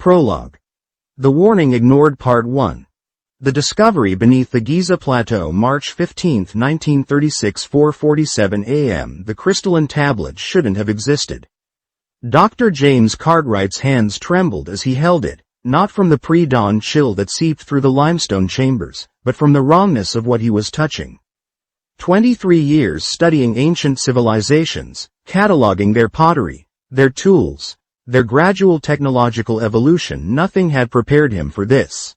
Prologue. The warning ignored. Part 1. The discovery beneath the Giza Plateau, March 15, 1936, 4:47 a.m. The crystalline tablet shouldn't have existed. Dr. James Cartwright's hands trembled as he held it, not from the pre-dawn chill that seeped through the limestone chambers, but from the wrongness of what he was touching. 23 years studying ancient civilizations, cataloging their pottery, their tools, their gradual technological evolution, nothing had prepared him for this.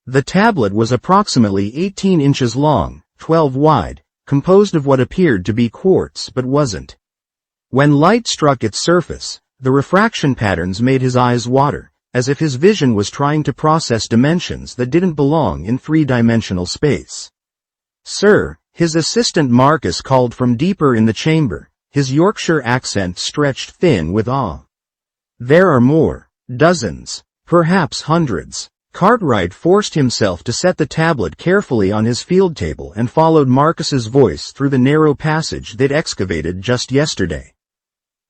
The tablet was approximately 18 inches long, 12 wide, composed of what appeared to be quartz but wasn't. When light struck its surface, the refraction patterns made his eyes water, as if his vision was trying to process dimensions that didn't belong in three-dimensional space. "Sir," his assistant Marcus called from deeper in the chamber, his Yorkshire accent stretched thin with awe. "There are more. Dozens. Perhaps hundreds." Cartwright forced himself to set the tablet carefully on his field table and followed Marcus's voice through the narrow passage they'd excavated just yesterday.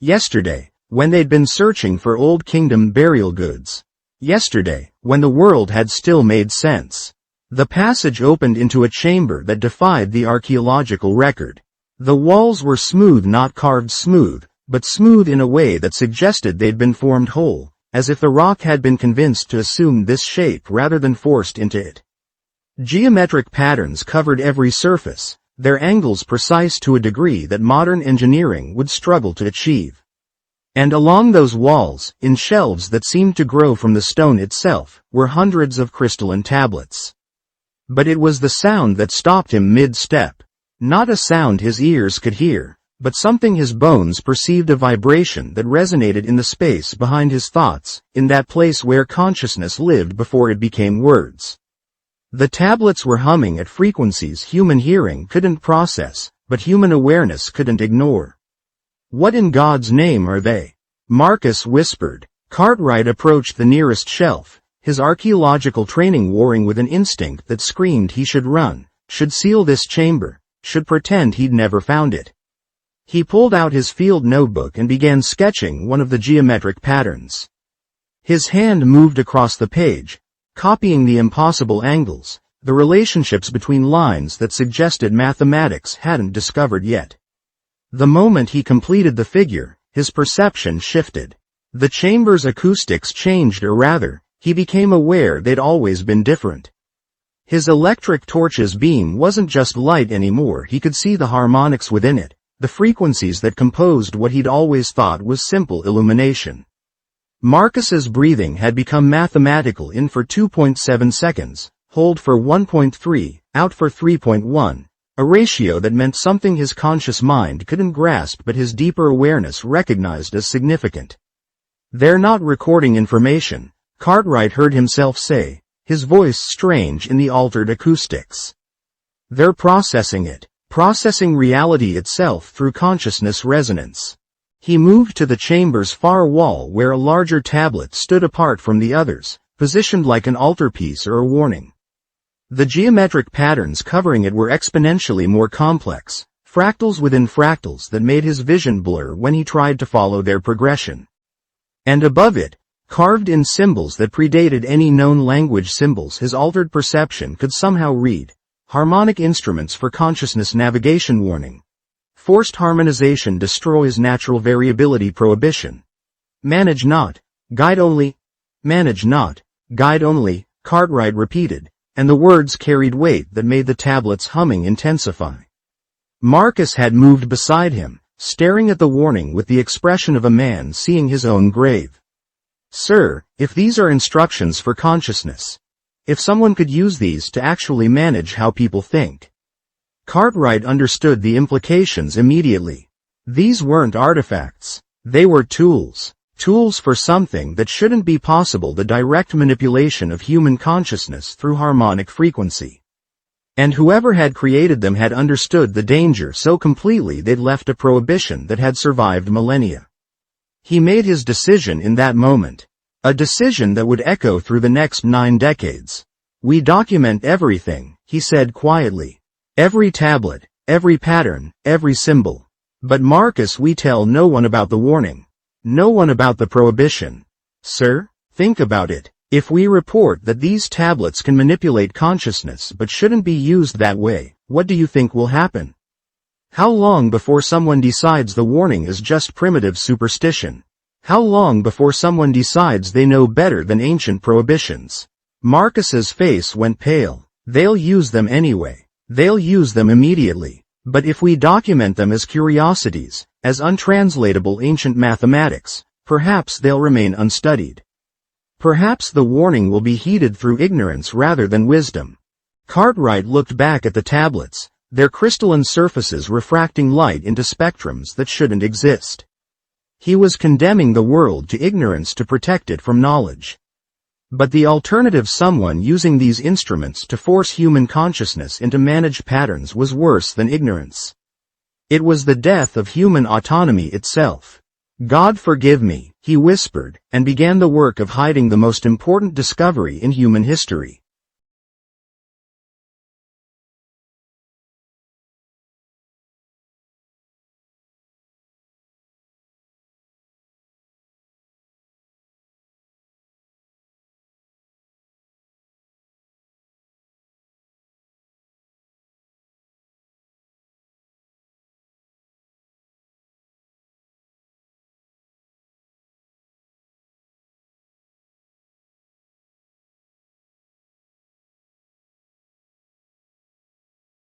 Yesterday, when they'd been searching for Old Kingdom burial goods. Yesterday, when the world had still made sense. The passage opened into a chamber that defied the archaeological record. The walls were smooth, not carved smooth, but smooth in a way that suggested they'd been formed whole, as if the rock had been convinced to assume this shape rather than forced into it. Geometric patterns covered every surface, their angles precise to a degree that modern engineering would struggle to achieve. And along those walls, in shelves that seemed to grow from the stone itself, were hundreds of crystalline tablets. But it was the sound that stopped him mid-step. Not a sound his ears could hear, but something his bones perceived, a vibration that resonated in the space behind his thoughts, in that place where consciousness lived before it became words. The tablets were humming at frequencies human hearing couldn't process, but human awareness couldn't ignore. "What in God's name are they?" Marcus whispered. Cartwright approached the nearest shelf, his archaeological training warring with an instinct that screamed he should run, should seal this chamber, should pretend he'd never found it. He pulled out his field notebook and began sketching one of the geometric patterns. His hand moved across the page, copying the impossible angles, the relationships between lines that suggested mathematics hadn't discovered yet. The moment he completed the figure, his perception shifted. The chamber's acoustics changed, or rather, he became aware they'd always been different. His electric torch's beam wasn't just light anymore, he could see the harmonics within it, the frequencies that composed what he'd always thought was simple illumination. Marcus's breathing had become mathematical: in for 2.7 seconds, hold for 1.3, out for 3.1, a ratio that meant something his conscious mind couldn't grasp but his deeper awareness recognized as significant. "They're not recording information," Cartwright heard himself say, his voice strange in the altered acoustics. "They're processing it. Processing reality itself through consciousness resonance." He moved to the chamber's far wall where a larger tablet stood apart from the others, positioned like an altarpiece or a warning. The geometric patterns covering it were exponentially more complex, fractals within fractals that made his vision blur when he tried to follow their progression. And above it, carved in symbols that predated any known language, symbols his altered perception could somehow read. Harmonic instruments for consciousness navigation warning. Forced harmonization destroys natural variability prohibition. Manage not, guide only. Manage not, guide only, Cartwright repeated, and the words carried weight that made the tablet's humming intensify. Marcus had moved beside him, staring at the warning with the expression of a man seeing his own grave. "Sir, if these are instructions for consciousness, if someone could use these to actually manage how people think." Cartwright understood the implications immediately. These weren't artifacts. They were tools. Tools for something that shouldn't be possible: the direct manipulation of human consciousness through harmonic frequency. And whoever had created them had understood the danger so completely they'd left a prohibition that had survived millennia. He made his decision in that moment. A decision that would echo through the next 9 decades. "We document everything," he said quietly. "Every tablet, every pattern, every symbol. But Marcus, we tell no one about the warning. No one about the prohibition." "Sir?" Think about it. If we report that these tablets can manipulate consciousness but shouldn't be used that way, what do you think will happen? How long before someone decides the warning is just primitive superstition? How long before someone decides they know better than ancient prohibitions? Marcus's face went pale. They'll use them anyway. They'll use them immediately. But if we document them as curiosities, as untranslatable ancient mathematics, perhaps they'll remain unstudied. Perhaps the warning will be heeded through ignorance rather than wisdom. Cartwright looked back at the tablets, their crystalline surfaces refracting light into spectrums that shouldn't exist. He was condemning the world to ignorance to protect it from knowledge. But the alternative, someone using these instruments to force human consciousness into managed patterns, was worse than ignorance. It was the death of human autonomy itself. God forgive me, he whispered, and began the work of hiding the most important discovery in human history.